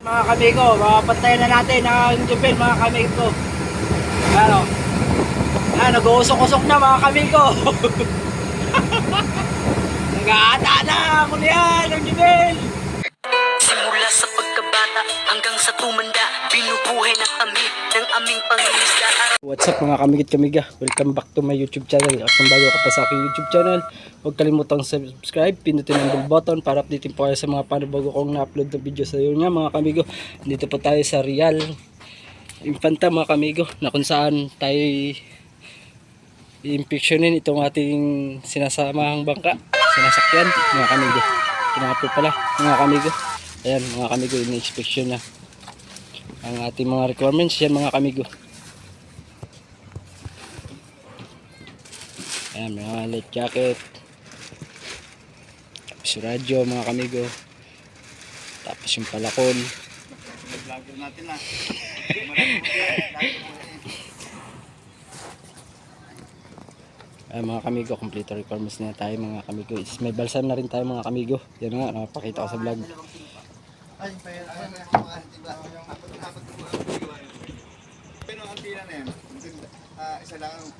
Mga kamigo, mapapantayan na natin ang Jupil mga kamigo. Ano? Nag-uusok-usok na mga kamigo. Nag-aata na ako niyan ang Jupil. Simula sa pagkabata hanggang sa tumanda, binubuhay na kami ng aming pangingisda. What's up mga kamigit kamiga? Welcome back to my YouTube channel. At kung bago ka pa sa aking YouTube channel, huwag kalimutang subscribe, pindutin ang bell button para updatein po kayo sa mga panabago kong na-upload na video sa iyo nga mga kamigo. Dito po tayo sa Real Infanta mga kamigo, na kung saan tayo i-inspectionin itong ating sinasamahang bangka, sinasakyan mga kamigo. Kinapo pala mga kamigo. Ayan mga kamigo, in-inspection na ang ating mga requirements yan mga kamigo. Ayan, mga light jacket, tapos yung radyo mga kamigo, tapos yung palakon. Vlogger natin na. Ayan mga kamigo, complete requirements na tayo mga kamigo. May balsan na rin tayo mga kamigo. Yan nga, napakita ko sa vlog. Pero ang pila na yan, isa lang ang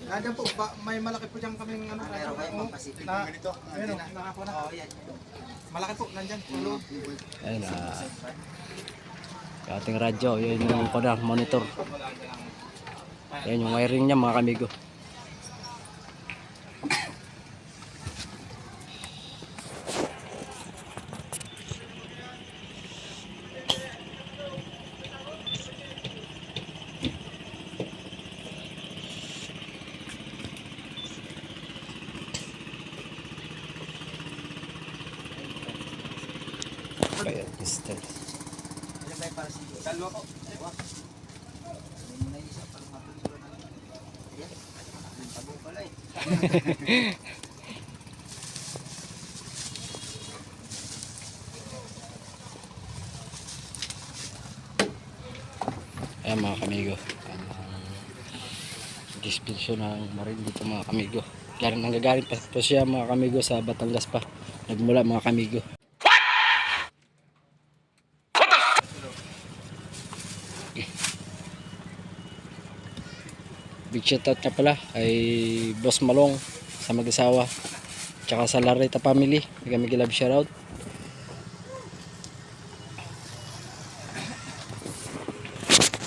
Nandiyan po, may malaki po dyan kaming ano, na ganito, ayun o, nakakuha na. Malaki po, nandyan, tulo. Ayun, yung ating radyo, yun yung monitor. Ayan yung wiring niya mga kamigo. Ayan, pistol. Dalawa po. Ayan mga kamigo, dispensyon ng marine dito mga kamigo. Kaya nanggagaling pa po siya mga kamigo sa Batangas pa. Nagmula mga kamigo. Big shoutout na pala kay Boss Malong sa mag-asawa, tsaka sa Larita family. Kami love shoutout.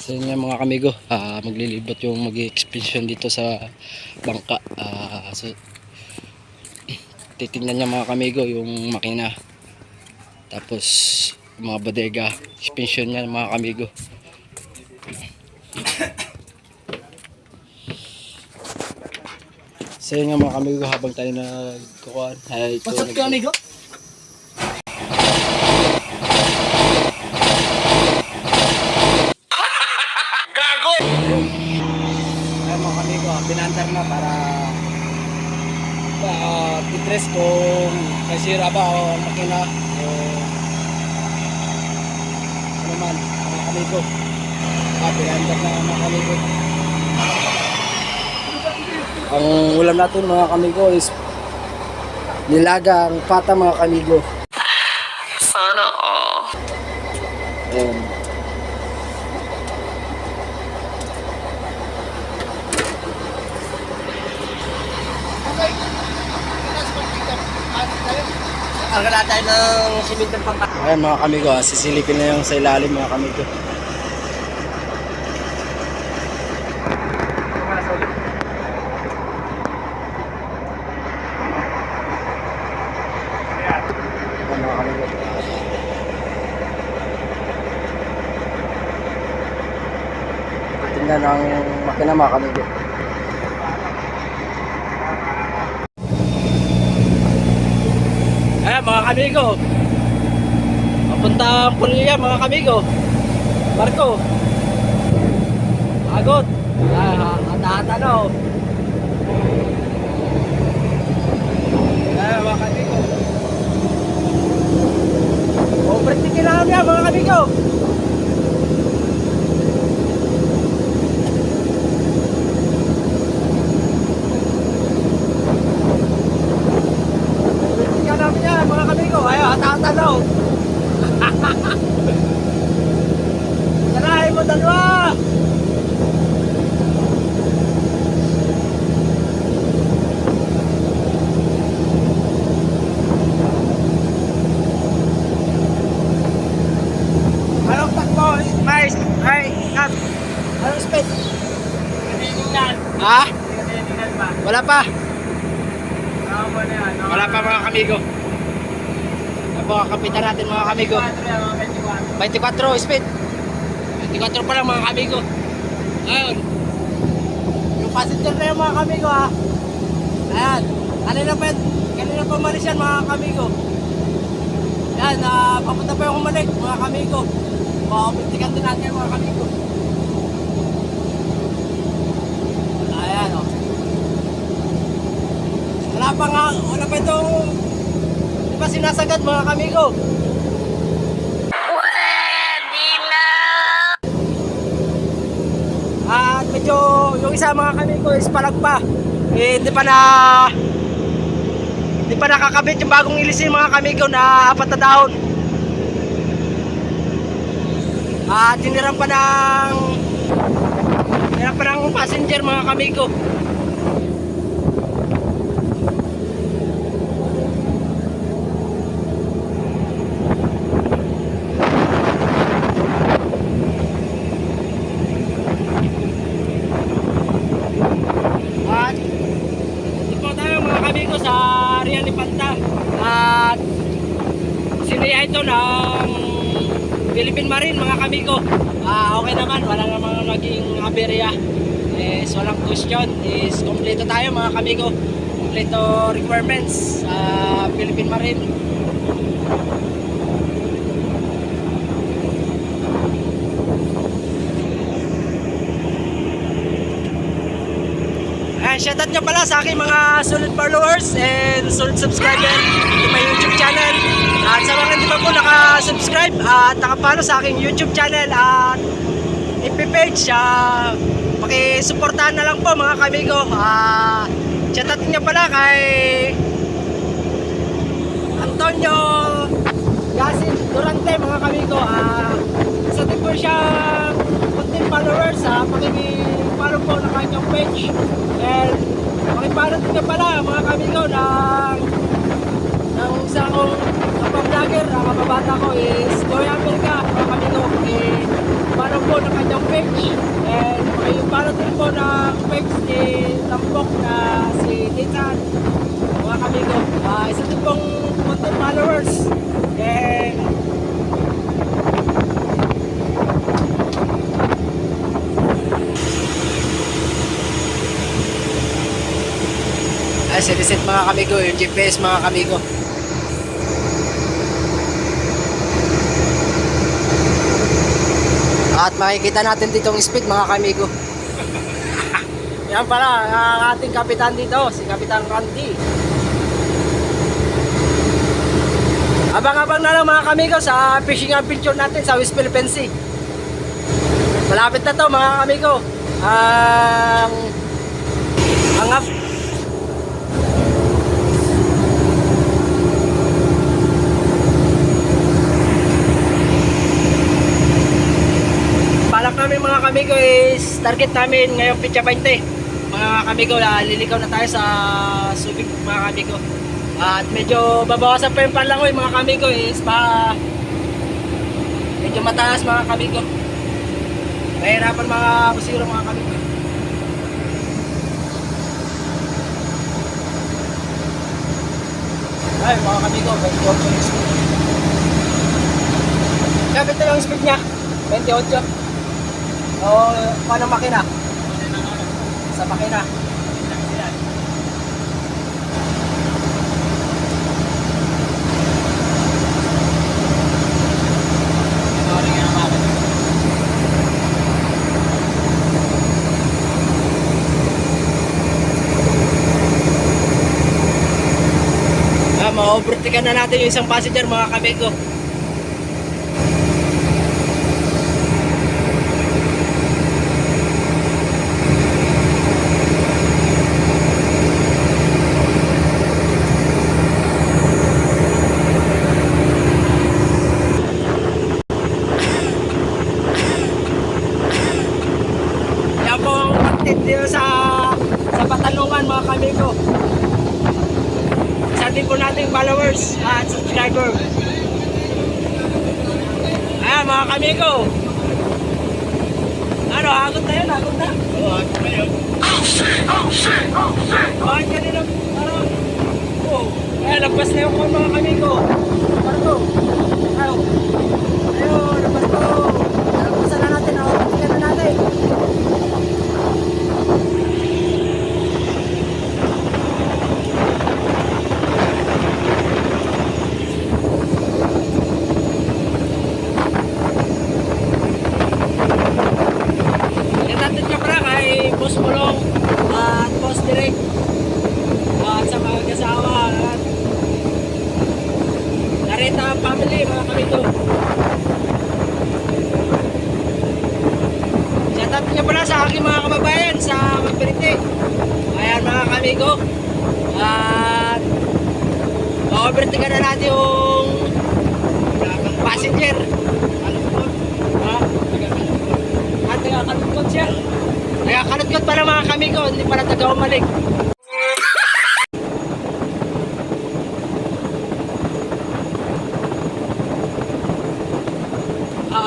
So yun nga mga kamigo, maglilibot yung mag-expedition dito sa bangka. So, titignan niya mga kamigo yung makina, tapos mga bodega, expansion niya mga kamigo. So yun nga mga kamigo, habang tayo nagkukuhan ay ito Pasok ka, amigo? ay mga kamigo, pinandar na para titres kung may sira ba o makina o ano man mga kamigo. Pinandar na mga kamigo. Ang ulam natin mga kamigo is nilagang pata mga kamigo. Sana all. Ayan. Arga tayo ng simintong pang Ayan mga kamigo, sisilipin na yung sa ilalim mga kamigo. Ayan mga kamigo. Tingnan ang makina mga kamigo. Ayan mga kamigo, papunta ang Pulya mga kamigo. Marco Agot, hata-hata na o. Ayan mga kamigo, overtaking lang yan mga kamigo. Tarahin mo dalawa! Anong takbo? Mais? Ay, kat. Anong speed? Ha? Wala pa. Wala pa mga kamigo. Ako ang kapitan natin mga kamigo. 24 speed. 24 pa lang mga kamigo. Ayun. Yung passenger na yung mga kamigo ha. Ayan. Kanina pa umalis yan mga kamigo. Ayan, papunta pa yung umalik mga kamigo. Pakapitikan din natin mga kamigo. Ayan o. Wala pa itong di ba sinasagad mga kamigo. At medyo yung isa mga kamigo is palag pa. Hindi pa nakakabit yung bagong ilisin mga kamigo na 4 na dahon. At hiniram pa ng passenger mga kamigo. At ito po tayo mga kamigo sa area ni Panta. At siniya ito ng Philippine Marine mga kamigo. Okay naman, wala namang naging aberya. Walang question. Kompleto tayo mga kamigo. Kompleto requirements sa Philippine Marine. Shoutout nyo pala sa aking mga solid followers and solid subscriber to my YouTube channel. At sa mga hindi pa po nakasubscribe at nakapalo sa aking YouTube channel at FB page, pakisuportahan na lang po mga kamigo. Shoutout nyo pala kay Antonio Yasin Durante mga kamigo. Isa din po siyang content followers, pakipalo po na kanyang page. And pakipalo din nyo pala mga kamigo ng isa akong kapag-vlogger. Ang kababata ko is Joy America mga kamigo. Pakipalo po ng kanyang page. And pakipalo din po ng page ni Tampok na si Titan mga kamigo. Isa din pong content followers. And siniset mga kamigo, yung GPS mga kamigo. At makikita natin ditong speed mga kamigo. Yan pala ang ating kapitan dito, si Kapitan Randy. Abang-abang na lang mga kamigo sa fishing adventure natin sa West Philippine Sea. Malapit na to mga kamigo. Balak namin mga kamigo is target namin ngayong Pitsa 20. Mga kamigo, lilikaw na tayo sa Subic mga kamigo. At medyo babawasan pa yung panlangoy mga kamigo is medyo mataas mga kamigo. Mahirapan mga kusiro mga kamigo. Ay mga kamigo, 28 yung speed. Kapit na yung speed niya, 28. O, paano makina? Sa makina. Ma-overtaken na natin yung isang passenger mga kamigo. kamigo. Isa din po nating followers at subscriber. Ayan mga kamigo. Ano, hagot na yun, hagot na. Oo, hagot na yun. Bakit kanina, parang, oh, ayan, nagpas na yung mga kamigo. Parto, ayaw. Ayun, nagpasto. Nagpasan na natin, tingnan na natin. Natin ka pala kay Boss Mulong at Boss Direk at sa mga kasawa at Narita family mga kamigo. Shoutout niyo pala sa aking mga kababayan sa Magperite. Ayan mga kamigo. At overtaken na natin yung passenger. At nagkakalungkot siya. Nagkakalungkot pala mga kamigo, hindi pala taga-umalik.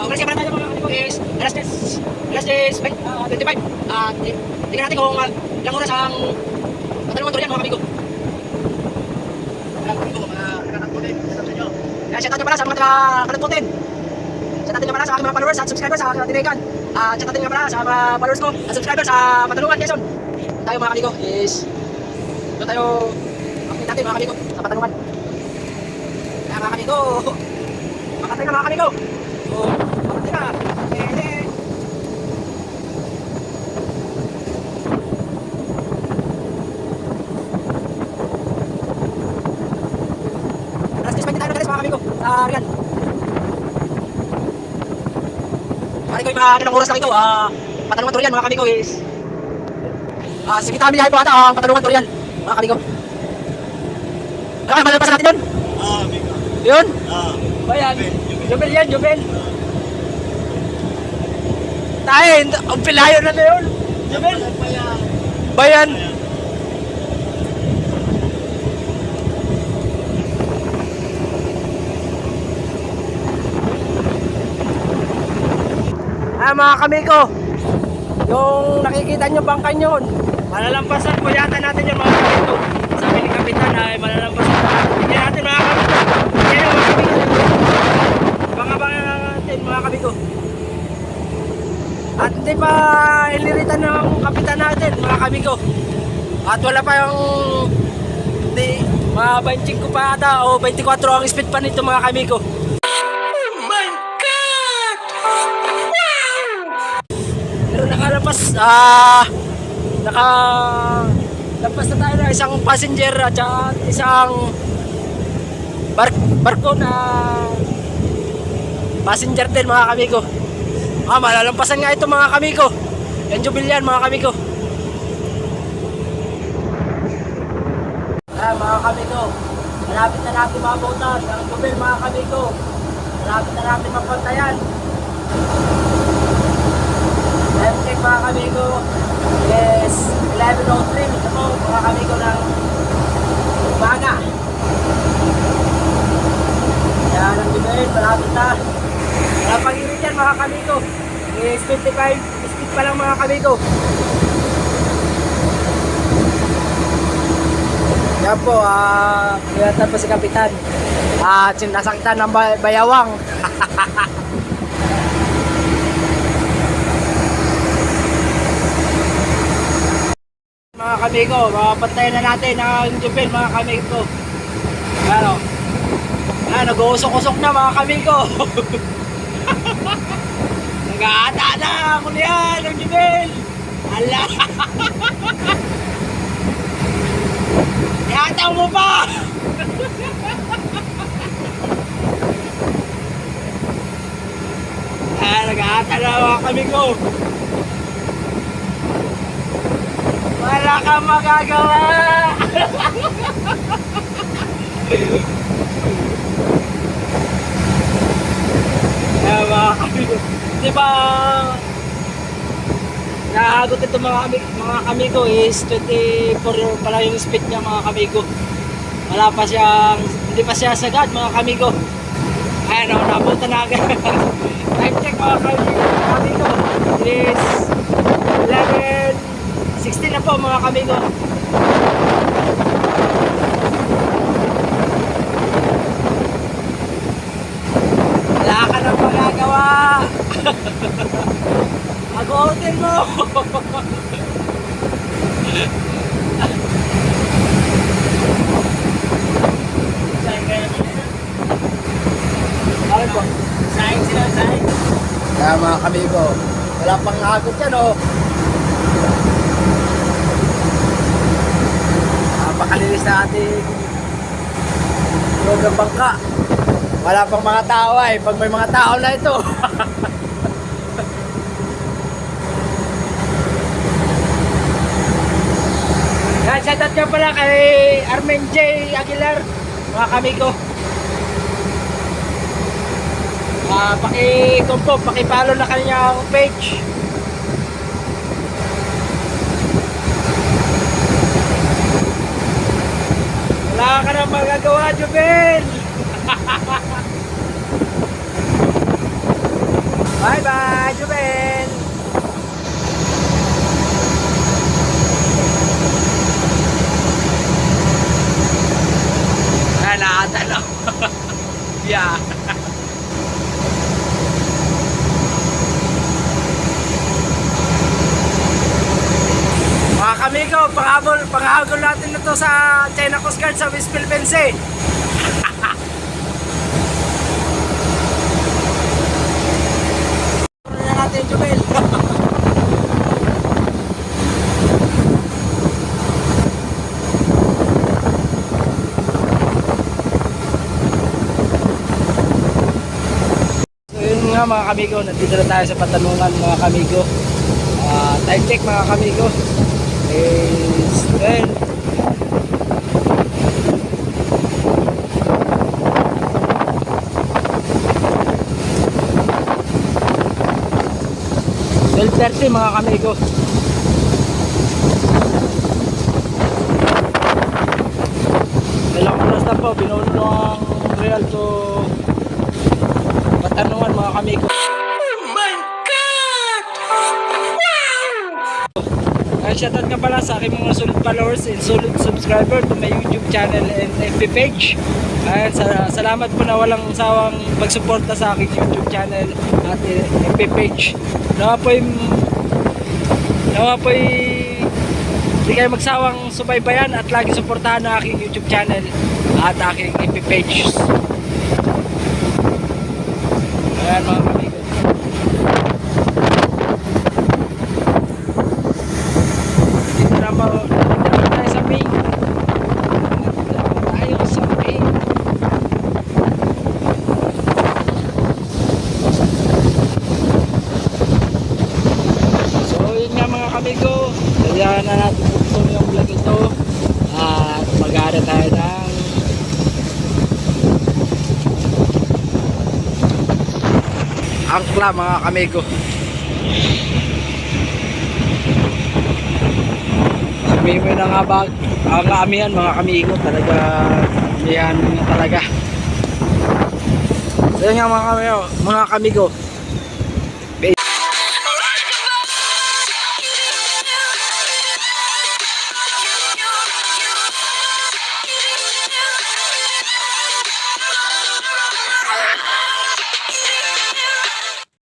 Umalis ka pala tayo mga kamigo is alas 10, 25. Tingnan natin kung ilang oras ang matalungan tuloy yan mga kamigo. Shout out nyo pala sa mga taga-kalungkotin. Shout out nyo pala sa aking mga followers at subscribers sa aking Tinegan. Shout out nyo pala sa mga followers ko at subscribers sa Patalungan, Quezon. Tayo mga kamigo is doon tayo update natin mga kamigo sa Patalungan. Kaya mga kamigo, makatay na mga kamigo. Makatay na. Alas 10:20 tayo na mga kamigo sa Rian. Pari ko yung mga ilang oras na ito, Patalungan Torian mga kamigo is sige kami niya po ata ang Patalungan Torian mga kamigo. Kaya malalapasan natin yun? Amigo. Yun? Bayan. Jubel yan, Jubel. Tayo, ang pilayo na na yun. Jubel. Bayan. Mga kamigo, yung nakikita nyo bangkan yun, malalampasan po yata natin yung mga kamigo. Sabi ni Kapitan ay malalampasan natin. Hindi natin mga kamigo. Yan yung mga kamigo. Banga-banga natin mga kamigo. At hindi pa iniritan ng Kapitan natin mga kamigo. At wala pa yung mga 25 pa ata o 24 ang speed pa nito mga kamigo. Nakalapas na tayo na isang passenger at isang barko na passenger din mga kamigo. Malalampasan nga ito mga kamigo. Yan Jubilian mga kamigo. Mga kamigo, malapit na natin mabutan ang Jubil mga kamigo. Malapit na natin mapuntayan. Time check mga kamigo is 11:03 ito po mga kamigo ng umaga. Yan ang Jubil, malapit na. Wala pang init yan mga kamigo. Is 25 speed pa lang mga kamigo. Yan po, pinatan po si Kapitan at sinasaktan ng bayawang. Mga kamigo, mapapantayan na natin ang Jubil mga kamigo. Ano? Nag-uusok-usok na mga kamigo. Nag-aata na ako niyan ang Jubil. Ala. Yataw mo pa. Nag-aata na mga kamigo. Wala kang magagawa. Mga kamigo. Di ba nahagot ito mga mga kamigo is 24 pa lang yung speed niya mga kamigo. Wala pa siyang, hindi pa siya sagad mga kamigo. Ayan o, napunta na agad. Time check mga kamigo. It is 11:16 na po mga kamigo. Wala ka nang magagawa. Agutin mo. Ano po? Saing sila, saing. Kaya mga kamigo, wala pang agot yan oh. Napakalinis na ating loob ng bangka. Wala pang mga tao ay, pag may mga tao na ito. Yan, shoutout nga pala kay Armen J. Aguilar, mga kamigo. Paki-follow na kanyang page. Wala ka na magagawa, Jubel. Bye bye, Jubel. Nakatalo. Yeah. Mga kamigo, panghabol natin na to sa China Coast Guard sa West Philippines eh. Ano na natin, Jubel? So yun nga mga kamigo, nandito na tayo sa Patanungan mga kamigo. Time check mga kamigo is 12:30 mga kamigo. Ilang oras na po binuno ng Real to Patanungan mga kamigo. Shoutout nga pala sa aking mga solid followers and solid subscriber to my YouTube channel and FB page. Ayan, salamat po na walang sawang pagsuporta sa aking YouTube channel at FB page. Nawa po'y hindi kayo magsawang subaybayan at lagi suportahan ang aking YouTube channel at aking FB page. Ayan mga kamigo. Amigo, kaya na natin buksan yung vlog ito at mag-aara tayo ng angkla mga kamigo. Sumimoy na nga ba ang amihan mga kamigo, talaga amihan na talaga. So yun nga mga kamigo,